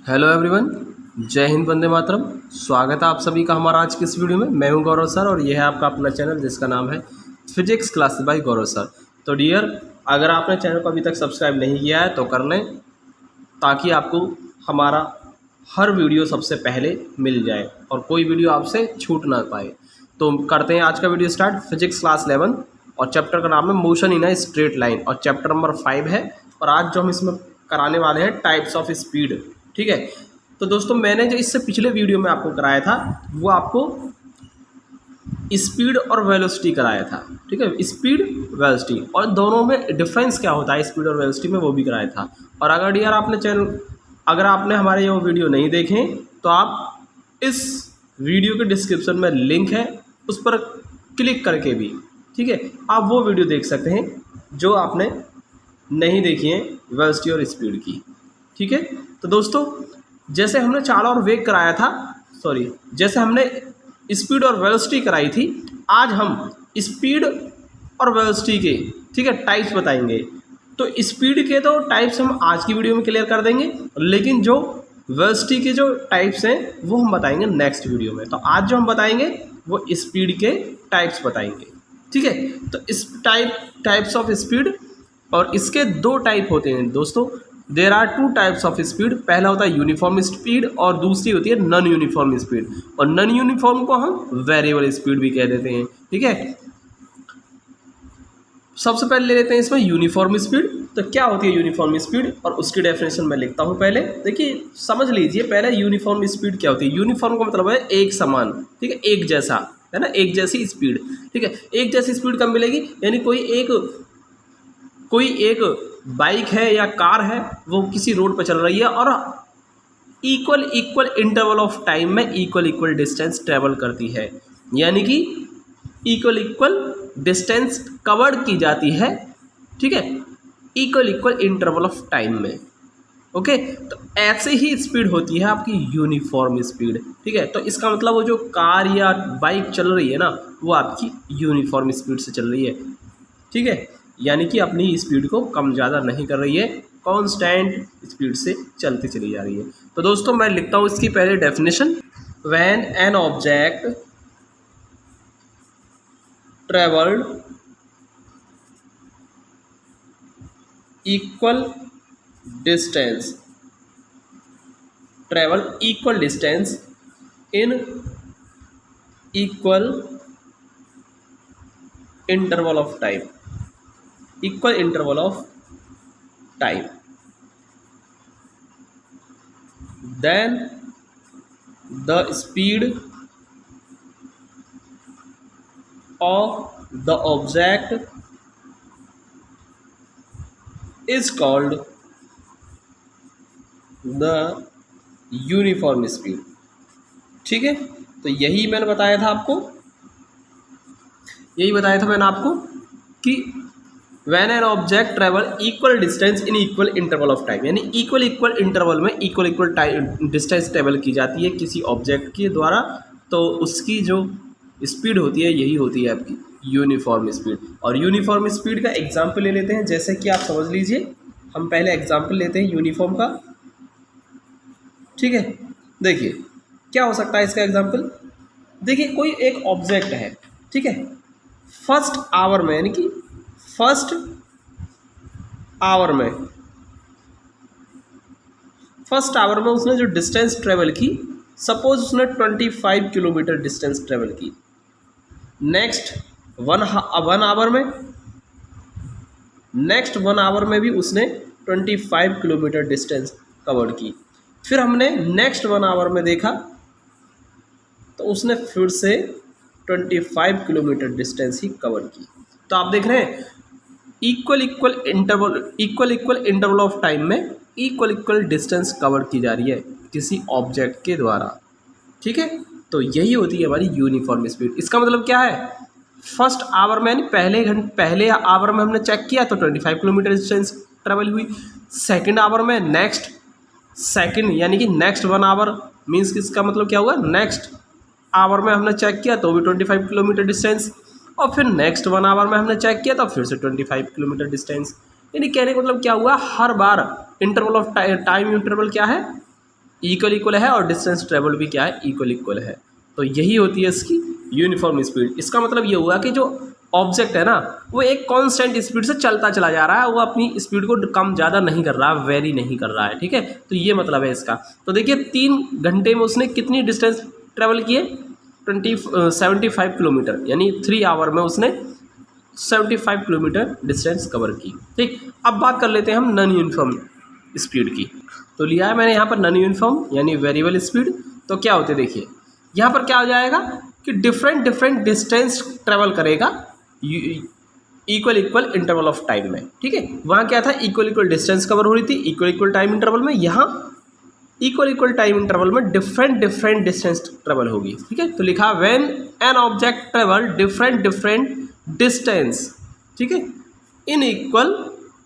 Hello everyone, जय हिंद, वंदे मातरम। स्वागत है आप सभी का हमारा आज की इस वीडियो में। मैं हूं गौरव सर और यह है आपका अपना चैनल जिसका नाम है फिजिक्स क्लासेस बाय गौरव सर। तो डियर, अगर आपने चैनल को अभी तक सब्सक्राइब नहीं किया है तो कर लें, ताकि आपको हमारा हर वीडियो सबसे पहले मिल जाए और कोई वीडियो आपसे छूट ना पाए। तो करते हैं आज का वीडियो स्टार्ट। फिजिक्स क्लास 11 और चैप्टर का नाम है motion in a straight line और चैप्टर नंबर 5 है। और आज जो हम इसमें कराने वाले हैं टाइप्स ऑफ स्पीड। ठीक है, तो दोस्तों मैंने जो इससे पिछले वीडियो में आपको कराया था वो आपको स्पीड और वेलोसिटी कराया था। ठीक है, स्पीड वेलोसिटी और दोनों में डिफरेंस क्या होता है स्पीड और वेलोसिटी में, वो भी कराया था। और अगर यार अगर आपने हमारे ये वीडियो नहीं देखे तो आप इस वीडियो के डिस्क्रिप्शन में लिंक है, उस पर क्लिक करके भी, ठीक है, आप वो वीडियो देख सकते हैं जो आपने नहीं देखी है वेलोसिटी और स्पीड की। ठीक है, तो दोस्तों जैसे हमने चाल और वेग कराया था, जैसे हमने स्पीड और वेलोसिटी कराई थी, आज हम स्पीड और वेलोसिटी के, ठीक है, टाइप्स बताएंगे। तो स्पीड के तो टाइप्स हम आज की वीडियो में क्लियर कर देंगे, लेकिन जो वेलोसिटी के जो टाइप्स हैं वो हम बताएंगे नेक्स्ट वीडियो में। तो आज जो हम बताएंगे वो स्पीड के टाइप्स बताएंगे। ठीक है, तो इस टाइप्स ऑफ स्पीड, और इसके दो टाइप होते हैं दोस्तों। There are two types of speed. पहला होता है यूनिफॉर्म स्पीड और दूसरी होती है नॉन यूनिफॉर्म स्पीड। और नॉन यूनिफॉर्म को हम वेरिएबल स्पीड भी कह देते हैं। ठीक है, सबसे पहले ले लेते हैं इसमें यूनिफॉर्म स्पीड। तो क्या होती है यूनिफॉर्म स्पीड और उसकी डेफिनेशन मैं लिखता हूं। पहले देखिए, समझ लीजिए पहले यूनिफॉर्म स्पीड क्या होती है। यूनिफॉर्म का मतलब है एक समान, ठीक है, एक जैसा, है ना, एक जैसी स्पीड। ठीक है, एक जैसी स्पीड कब मिलेगी, यानी कोई एक बाइक है या कार है, वो किसी रोड पर चल रही है और इक्वल इंटरवल ऑफ टाइम में इक्वल डिस्टेंस ट्रेवल करती है, यानी कि इक्वल डिस्टेंस कवर की जाती है। ठीक है, इक्वल इंटरवल ऑफ टाइम में। ओके, तो ऐसे ही स्पीड होती है आपकी यूनिफॉर्म स्पीड। ठीक है, तो इसका मतलब वो जो कार या बाइक चल रही है ना, वो आपकी यूनिफॉर्म स्पीड से चल रही है। ठीक है, यानी कि अपनी स्पीड को कम ज़्यादा नहीं कर रही है, कांस्टेंट स्पीड से चलती चली जा रही है। तो दोस्तों मैं लिखता हूँ इसकी पहले definition. When an object travelled equal distance in equal interval of time, then the speed of the object is called the uniform speed। ठीक है, तो यही मैंने बताया था आपको कि when an object travel equal distance in equal interval of time, यानी इक्वल इंटरवल में इक्वल टाइम डिस्टेंस ट्रेवल की जाती है किसी ऑब्जेक्ट के द्वारा, तो उसकी जो स्पीड होती है यही होती है आपकी यूनिफॉर्म स्पीड। और यूनिफॉर्म स्पीड का एग्जाम्पल ले लेते हैं, जैसे कि आप समझ लीजिए, हम पहले एग्जाम्पल लेते हैं यूनिफॉर्म का। ठीक है, देखिए क्या हो सकता है इसका एग्जाम्पल। देखिए कोई एक ऑब्जेक्ट है, ठीक है, फर्स्ट आवर में, यानी कि फर्स्ट आवर में उसने जो डिस्टेंस ट्रेवल की, सपोज उसने 25 किलोमीटर डिस्टेंस ट्रेवल की। नेक्स्ट वन आवर में भी उसने 25 किलोमीटर डिस्टेंस कवर की। फिर हमने नेक्स्ट 1 आवर में देखा तो उसने फिर से 25 किलोमीटर डिस्टेंस ही कवर की। तो आप देख रहे हैं इक्वल इंटरवल ऑफ टाइम में इक्वल डिस्टेंस कवर की जा रही है किसी ऑब्जेक्ट के द्वारा। ठीक है, तो यही होती है हमारी यूनिफॉर्म स्पीड। इसका मतलब क्या है, फर्स्ट आवर में पहले आवर में हमने चेक किया तो 25 किलोमीटर डिस्टेंस ट्रेवल हुई। सेकेंड आवर में यानी कि नेक्स्ट 1 आवर मीन्स इसका मतलब क्या हुआ, नेक्स्ट आवर में हमने चेक किया तो भी 25 किलोमीटर डिस्टेंस, और फिर नेक्स्ट 1 आवर में हमने चेक किया तो फिर से 25 किलोमीटर डिस्टेंस। यानी कहने का मतलब क्या हुआ, हर बार इंटरवल ऑफ टाइम इंटरवल क्या है, इक्वल इक्वल है और डिस्टेंस ट्रेवल भी क्या है, इक्वल इक्वल है। तो यही होती है इसकी यूनिफॉर्म स्पीड। इसका मतलब ये हुआ कि जो ऑब्जेक्ट है ना वो एक कांस्टेंट स्पीड से चलता चला जा रहा है, वो अपनी स्पीड को कम ज़्यादा नहीं कर रहा, वेरी नहीं कर रहा है, ठीक है। तो ये मतलब है इसका। तो देखिए 3 घंटे में उसने कितनी डिस्टेंस ट्रेवल किए, 75 किलोमीटर, यानी 3 आवर में उसने 75 किलोमीटर डिस्टेंस कवर की, ठीक। अब बात कर लेते हैं हम नॉन यूनिफॉर्म स्पीड की। तो लिया है मैंने यहाँ पर नॉन यूनिफॉर्म यानी वेरिएबल स्पीड। तो क्या होते हैं देखिए, यहाँ पर क्या हो जाएगा कि डिफरेंट डिस्टेंस ट्रेवल करेगा इक्वल इंटरवल ऑफ टाइम में, ठीक है। वहाँ क्या था, इक्वल डिस्टेंस कवर हो रही थी इक्वल टाइम इंटरवल में, यहाँ इक्वल टाइम इंटरवल में डिफरेंट डिस्टेंस ट्रेवल होगी, ठीक है। तो लिखा when an object travel different distance, ठीक है, in equal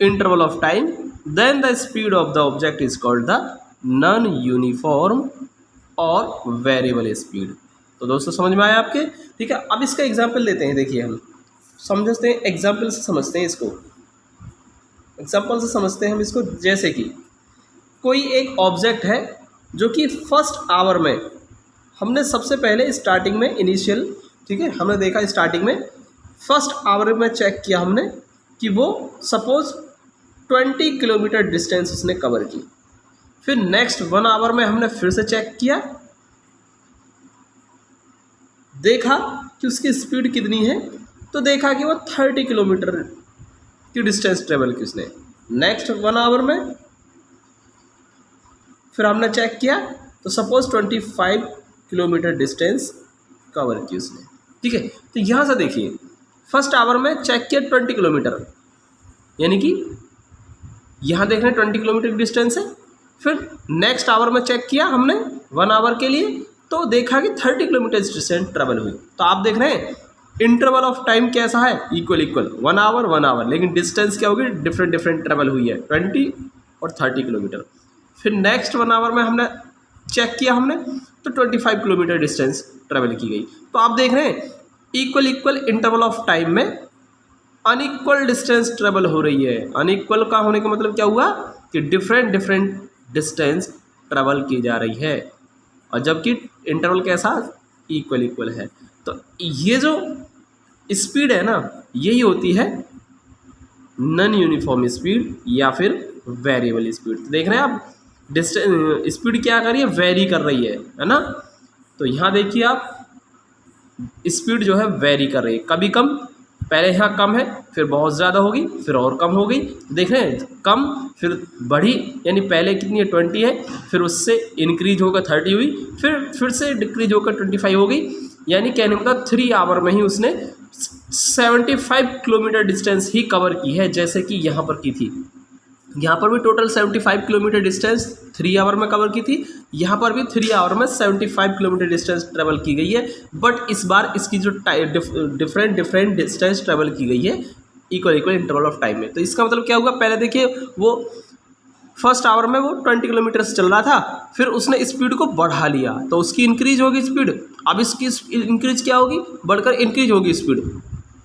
interval of time, then the speed of the object is called the non uniform और वेरिएबल स्पीड। तो दोस्तों समझ में आया आपके, ठीक है। अब इसका एग्जाम्पल लेते हैं, देखिए हम समझते हैं, एग्जाम्पल से समझते हैं इसको, एग्जाम्पल से समझते हैं हम इसको। जैसे कि कोई एक ऑब्जेक्ट है जो कि फर्स्ट आवर में हमने सबसे पहले स्टार्टिंग में इनिशियल, ठीक है, हमने देखा स्टार्टिंग में फर्स्ट आवर में चेक किया हमने कि वो सपोज 20 किलोमीटर डिस्टेंस उसने कवर की। फिर नेक्स्ट 1 आवर में हमने फिर से चेक किया, देखा कि उसकी स्पीड कितनी है, तो देखा कि वो 30 किलोमीटर की डिस्टेंस ट्रेवल की उसने। नेक्स्ट 1 आवर में फिर हमने चेक किया तो सपोज 25 किलोमीटर डिस्टेंस कवर की उसने, ठीक है। तो यहाँ से देखिए फर्स्ट आवर में चेक किया 20 किलोमीटर, यानी कि यहाँ देख रहे हैं 20 किलोमीटर की डिस्टेंस है। फिर नेक्स्ट आवर में चेक किया हमने 1 आवर के लिए, तो देखा कि 30 किलोमीटर डिस्टेंस ट्रेवल हुई। तो आप देख रहे हैं इंटरवल ऑफ टाइम कैसा है, इक्वल 1 आवर, लेकिन डिस्टेंस क्या होगी, डिफरेंट ट्रेवल हुई है 20 और 30 किलोमीटर। फिर नेक्स्ट 1 आवर में हमने चेक किया हमने तो 25 किलोमीटर डिस्टेंस ट्रेवल की गई। तो आप देख रहे हैं इक्वल इंटरवल ऑफ टाइम में अनइक्वल डिस्टेंस ट्रेवल हो रही है। अनइक्वल का होने का मतलब क्या हुआ कि डिफरेंट डिस्टेंस ट्रेवल की जा रही है, और जबकि इंटरवल कैसा, इक्वल है। तो ये जो स्पीड है ना, यही होती है नॉन यूनिफॉर्म स्पीड या फिर वेरिएबल स्पीड। तो देख रहे हैं आप डिस्टेंस स्पीड क्या कर रही है, वेरी कर रही है ना। तो यहाँ देखिए आप स्पीड जो है वेरी कर रही है, कभी कम, पहले यहाँ कम है फिर बहुत ज़्यादा होगी फिर और कम हो गई। देख रहे हैं कम फिर बढ़ी, यानी पहले कितनी है 20 है, फिर उससे इंक्रीज होकर 30 हुई, फिर से डिक्रीज होकर 25 हो गई। यानी कहने का 3 आवर में ही उसने 75 किलोमीटर डिस्टेंस ही कवर की है, जैसे कि यहाँ पर की थी। यहाँ पर भी टोटल 75 किलोमीटर डिस्टेंस 3 आवर में कवर की थी, यहाँ पर भी 3 आवर में 75 किलोमीटर डिस्टेंस ट्रेवल की गई है। बट इस बार इसकी जो डिफरेंट डिस्टेंस ट्रेवल की गई है इक्वल इंटरवल ऑफ टाइम में। तो इसका मतलब क्या हुआ, पहले देखिए वो फर्स्ट आवर में वो 20 किलोमीटर से चल रहा था, फिर उसने स्पीड को बढ़ा लिया तो उसकी इंक्रीज होगी स्पीड। अब इसकी इंक्रीज क्या होगी, बढ़कर इंक्रीज होगी स्पीड,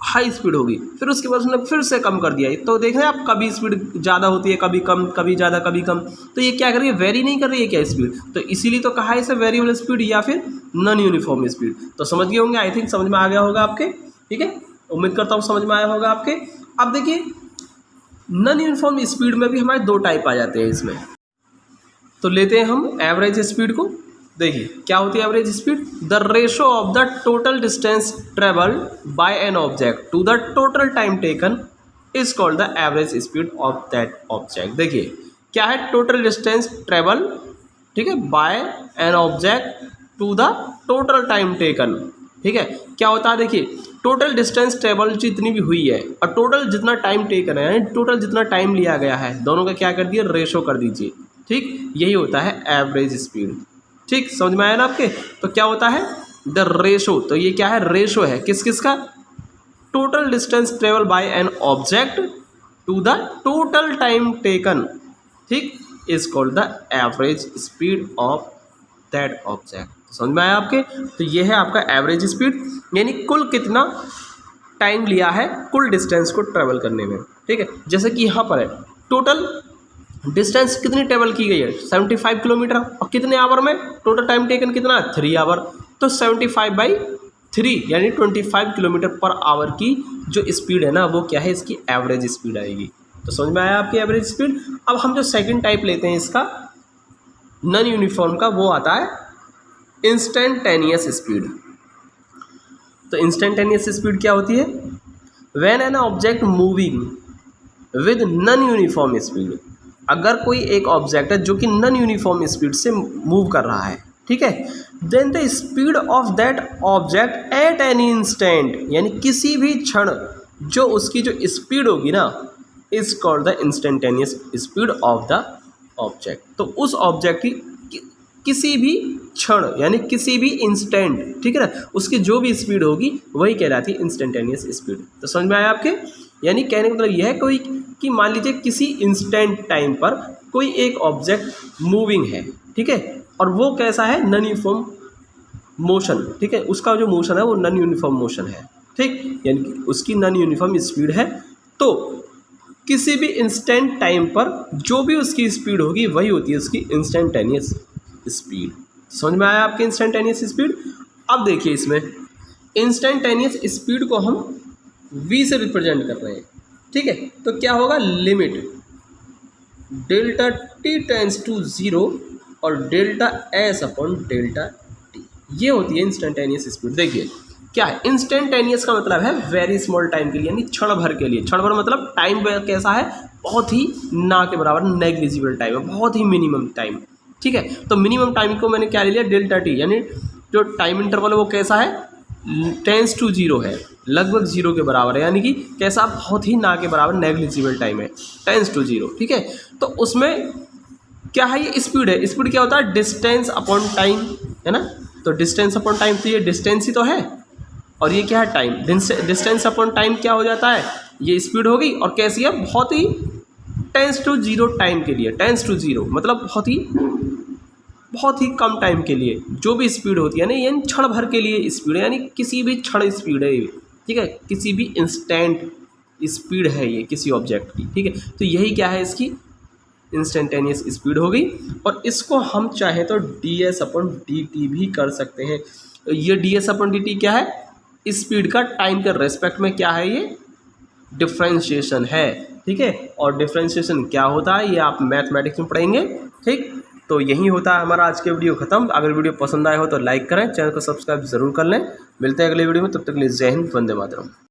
हाई स्पीड होगी। फिर उसके बाद उसने फिर से कम कर दिया। तो देख रहे हैं आप, कभी स्पीड ज़्यादा होती है, कभी कम, कभी ज़्यादा कभी कम। तो ये क्या कर रही है, वेरी नहीं कर रही है क्या स्पीड। तो इसीलिए तो कहा है इसे वेरिएबल स्पीड या फिर नॉन यूनिफॉर्म स्पीड। तो समझ गए होंगे, आई थिंक समझ में आ गया होगा आपके, ठीक है, उम्मीद करता हूँ समझ में आया होगा आपके। अब देखिए नॉन यूनिफॉर्म स्पीड में भी हमारे 2 टाइप आ जाते हैं इसमें। तो लेते हैं हम एवरेज स्पीड को। देखिए क्या होती है average speed, the ratio of the total distance travelled by an object to the total time taken is called the average speed of that object. देखिए क्या है, टोटल डिस्टेंस ट्रेवल, ठीक है, by an object to the total time taken, ठीक है। क्या होता है, देखिए टोटल डिस्टेंस ट्रेवल जितनी भी हुई है और टोटल जितना टाइम टेकन है, टोटल जितना टाइम लिया गया है, दोनों का क्या कर दिए, रेशो कर दीजिए, ठीक। यही होता है एवरेज स्पीड, ठीक, समझ में आया ना आपके। तो क्या होता है द रेशो, तो ये क्या है, रेशो है किस का, total distance travel by an object to the total time taken, ठीक, is called the average speed of that object. समझ में आया आपके। तो ये है आपका एवरेज स्पीड, यानी कुल कितना टाइम लिया है कुल डिस्टेंस को ट्रेवल करने में, ठीक है। जैसे कि यहाँ पर है टोटल डिस्टेंस कितनी ट्रेवल की गई है 75 किलोमीटर, और कितने आवर में, टोटल टाइम टेकन कितना है 3 आवर, तो 75/3 यानी 25 किलोमीटर पर आवर की जो स्पीड है ना वो क्या है, इसकी एवरेज स्पीड आएगी। तो समझ में आया आपकी एवरेज स्पीड। अब हम जो सेकंड टाइप लेते हैं इसका नॉन यूनिफॉर्म का, वो आता है इंस्टेंटेनियस स्पीड। तो इंस्टेंटेनियस स्पीड क्या होती है, when an object moving with non uniform speed, अगर कोई एक ऑब्जेक्ट है जो कि नॉन यूनिफॉर्म स्पीड से मूव कर रहा है, ठीक है, then the speed of that object at any instant, यानी किसी भी क्षण जो उसकी जो स्पीड होगी ना, is called the instantaneous speed of the object. तो उस ऑब्जेक्ट की किसी भी क्षण यानी किसी भी इंस्टेंट, ठीक है ना, उसकी जो भी स्पीड होगी वही कहलाती है इंस्टेंटेनियस स्पीड। तो समझ में आया आपके, यानी कहने का मतलब यह है कोई कि मान लीजिए किसी इंस्टेंट टाइम पर कोई एक ऑब्जेक्ट मूविंग है, ठीक है, और वो कैसा है, नॉन यूनिफॉर्म मोशन, ठीक है, उसका जो मोशन है वो नॉन यूनिफॉर्म मोशन है, ठीक, यानी कि उसकी नॉन यूनिफॉर्म स्पीड है। तो किसी भी इंस्टेंट टाइम पर जो भी उसकी स्पीड होगी वही होती है उसकी इंस्टेंटेनियस स्पीड। समझ में आया आपके इंस्टेंटेनियस स्पीड। अब देखिए इसमें इंस्टेंटेनियस स्पीड को हम v से रिप्रेजेंट कर रहे हैं, ठीक है, तो क्या होगा, limit delta t tends to 0 और delta s upon delta t, ये होती है इंस्टेंटेनियस स्पीड। देखिए क्या है, इंस्टेंटेनियस का मतलब है वेरी स्मॉल टाइम के लिए, यानी क्षण भर के लिए। क्षण भर मतलब टाइम कैसा है, बहुत ही ना के बराबर, नेग्लिजिबल टाइम है, बहुत ही मिनिमम टाइम, ठीक है। तो मिनिमम टाइम को मैंने क्या ले लिया, डेल्टा टी, यानी जो टाइम इंटरवल है वो कैसा है, टेंस टू 0 है, लगभग 0 के बराबर है, यानी कि कैसा, बहुत ही ना के बराबर, नेग्लिजिबल टाइम है, टेंस टू 0, ठीक है। तो उसमें क्या है, ये स्पीड है। स्पीड क्या होता है, डिस्टेंस अपॉन टाइम, है ना, तो डिस्टेंस अपॉन टाइम, तो ये डिस्टेंस ही तो है, और ये क्या है, टाइम। डिस्टेंस अपॉन टाइम क्या हो जाता है, ये स्पीड हो गई, और कैसी है, बहुत ही टेंस टू 0 टाइम के लिए, टेंस टू 0 मतलब बहुत ही कम टाइम के लिए जो भी स्पीड होती है ना, यानी क्षण भर के लिए स्पीड है, यानी किसी भी क्षण स्पीड है, ठीक है, किसी भी इंस्टेंट स्पीड है ये किसी ऑब्जेक्ट की, ठीक है। तो यही क्या है, इसकी इंस्टेंटेनियस स्पीड हो गई। और इसको हम चाहे तो ds अपॉन dt भी कर सकते हैं। ये ds अपॉन dt क्या है, स्पीड का टाइम के रेस्पेक्ट में क्या है, ये डिफ्रेंशिएशन है, ठीक है। और डिफ्रेंशिएशन क्या होता है ये आप मैथमेटिक्स में पढ़ेंगे, ठीक। तो यही होता है हमारा आज के वीडियो खत्म। अगर वीडियो पसंद आए हो तो लाइक करें, चैनल को सब्सक्राइब जरूर कर लें। मिलते हैं अगले वीडियो में, तब तक के लिए जय हिंद, वंदे मातरम।